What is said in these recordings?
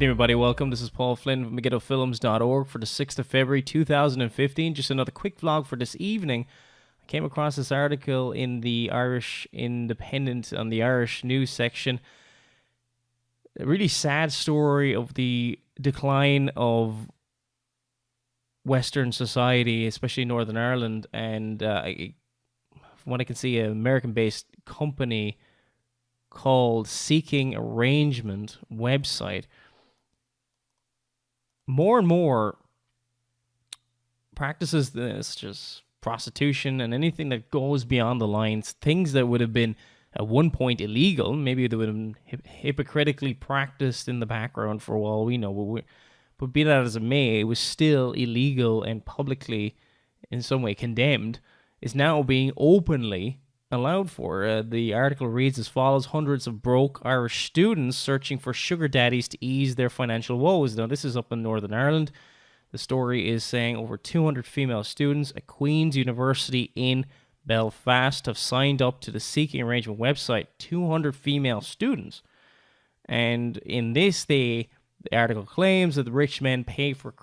Good evening, everybody. Welcome. This is Paul Flynn from MegiddoFilms.org for the 6th of February 2015. Just another quick vlog for this evening. I came across this article in the Irish Independent on the Irish news section. A really sad story of the decline of Western society, especially Northern Ireland, and from what I can see, an American-based company called Seeking Arrangement website more and more practices this, just prostitution and anything that goes beyond the lines, things that would have been at one point illegal, maybe they would have been hypocritically practiced in the background for all we know, but be that as it may, it was still illegal and publicly in some way condemned, is now being openly allowed for. The article reads as follows: hundreds of broke Irish students searching for sugar daddies to ease their financial woes. Now, this is up in Northern Ireland. The story is saying over 200 female students at Queen's University in Belfast have signed up to the Seeking Arrangement website. 200 female students. And in this, the article claims that the rich men pay for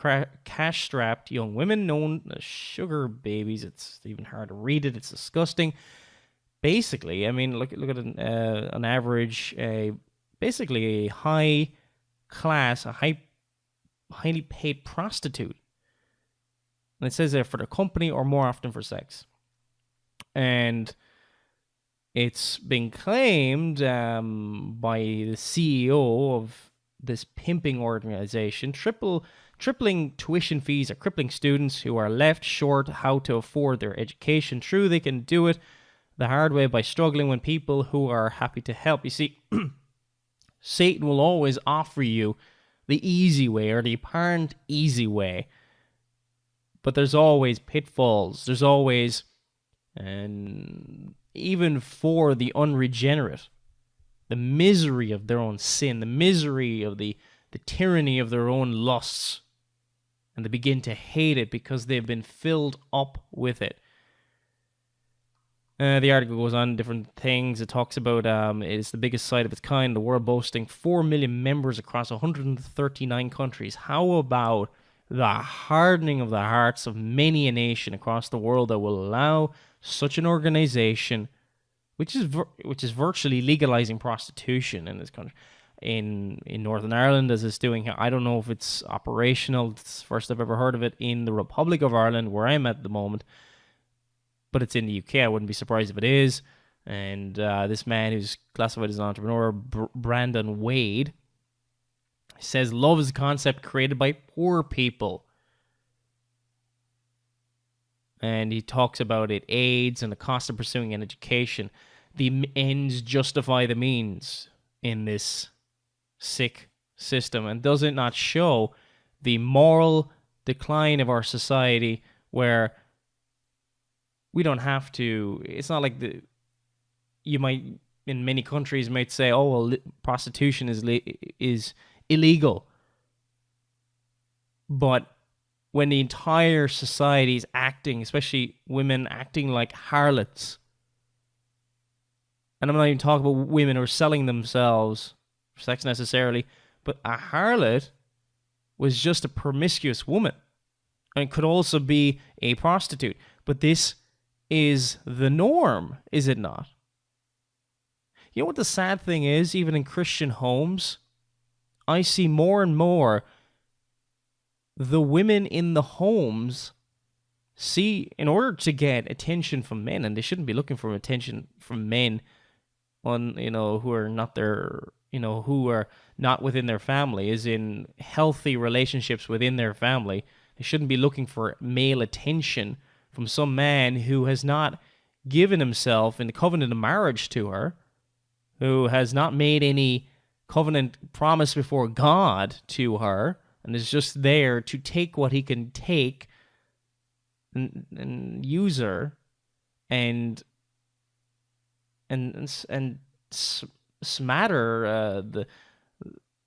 cash-strapped young women known as sugar babies. It's even hard to read it. It's disgusting. Basically, I mean, look at an average, basically a high class, highly paid prostitute. And it says there for the company or more often for sex. And it's been claimed by the CEO of this pimping organization, tripling tuition fees are crippling students who are left short how to afford their education. True, they can do it the hard way by struggling when people who are happy to help. You see, Satan will always offer you the easy way or the apparent easy way, but there's always pitfalls. There's always, and even for the unregenerate, the misery of their own sin, the misery of the tyranny of their own lusts, and they begin to hate it because they've been filled up with it. The article goes on different things. It talks about it's the biggest site of its kind, the world boasting 4 million members across 139 countries. How about the hardening of the hearts of many a nation across the world that will allow such an organization, which is virtually legalizing prostitution in this country, in Northern Ireland, as it's doing here. I don't know if it's operational. It's the first I've ever heard of it in the Republic of Ireland, where I'm at the moment. But it's in the UK. I wouldn't be surprised if it is. And this man who's classified as an entrepreneur, Brandon Wade, says love is a concept created by poor people. And he talks about it aids and the cost of pursuing an education. The ends justify the means in this sick system. And does it not show the moral decline of our society, where we don't have to? It's not like you might, in many countries, might say, oh, well, prostitution is illegal. But when the entire society is acting, especially women acting like harlots, and I'm not even talking about women who are selling themselves for sex necessarily, but a harlot was just a promiscuous woman, and could also be a prostitute. But this is the norm, is it not? You know what the sad thing is? Even in Christian homes, I see more and more the women in the homes see, in order to get attention from men, and they shouldn't be looking for attention from men who are not their, who are not within their family, is in healthy relationships within their family. They shouldn't be looking for male attention from some man who has not given himself in the covenant of marriage to her, who has not made any covenant promise before God to her, and is just there to take what he can take and use her and smatter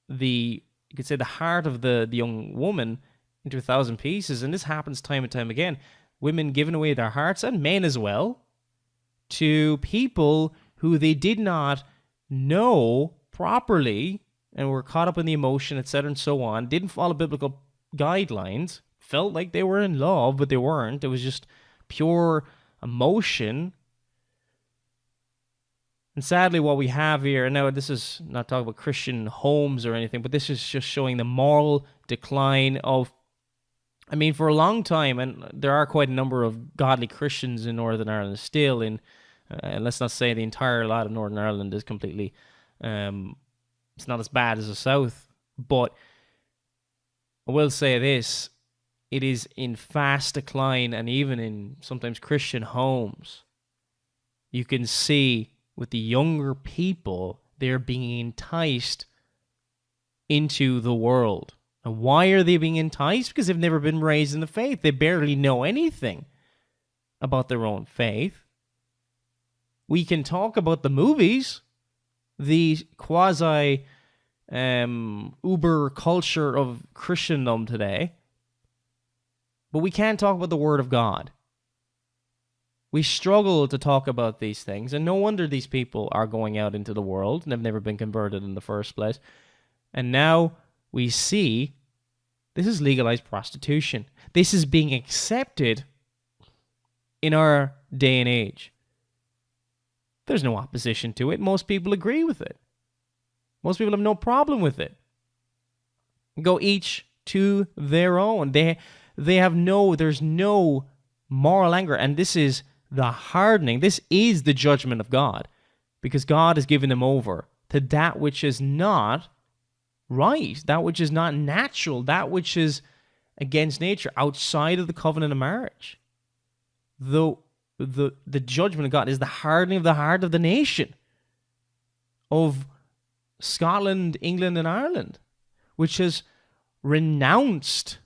the you could say the heart of the young woman into 1,000 pieces. And this happens time and time again. Women giving away their hearts, and men as well, to people who they did not know properly and were caught up in the emotion, etc., and so on, didn't follow biblical guidelines, felt like they were in love, but they weren't. It was just pure emotion. And sadly, what we have here, and now this is not talking about Christian homes or anything, but this is just showing the moral decline of, I mean, for a long time, and there are quite a number of godly Christians in Northern Ireland still, and let's not say the entire lot of Northern Ireland is completely, it's not as bad as the South, but I will say this, it is in fast decline, and even in sometimes Christian homes, you can see with the younger people, they're being enticed into the world. And why are they being enticed? Because they've never been raised in the faith. They barely know anything about their own faith. We can talk about the movies, the quasi uber culture of Christendom today, but we can't talk about the Word of God. We struggle to talk about these things, and no wonder these people are going out into the world and have never been converted in the first place. And now we see this is legalized prostitution. This is being accepted in our day and age. There's no opposition to it. Most people agree with it. Most people have no problem with it. Go each to their own. There's no moral anger, and this is the hardening. This is the judgment of God, because God has given them over to that which is not right, that which is not natural, that which is against nature, outside of the covenant of marriage. The judgment of God is the hardening of the heart of the nation of Scotland, England, and Ireland, which has renounced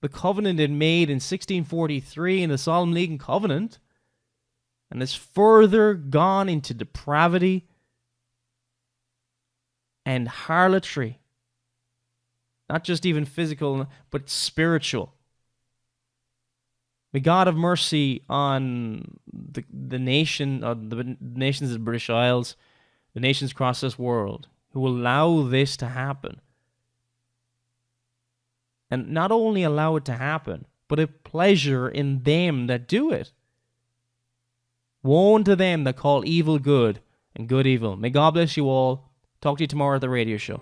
the covenant it made in 1643 in the Solemn League and Covenant, and has further gone into depravity and harlotry. Not just even physical, but spiritual. May God have mercy on the nations of the British Isles, the nations across this world, who will allow this to happen. And not only allow it to happen, but have pleasure in them that do it. Woe unto them that call evil good and good evil. May God bless you all. Talk to you tomorrow at the radio show.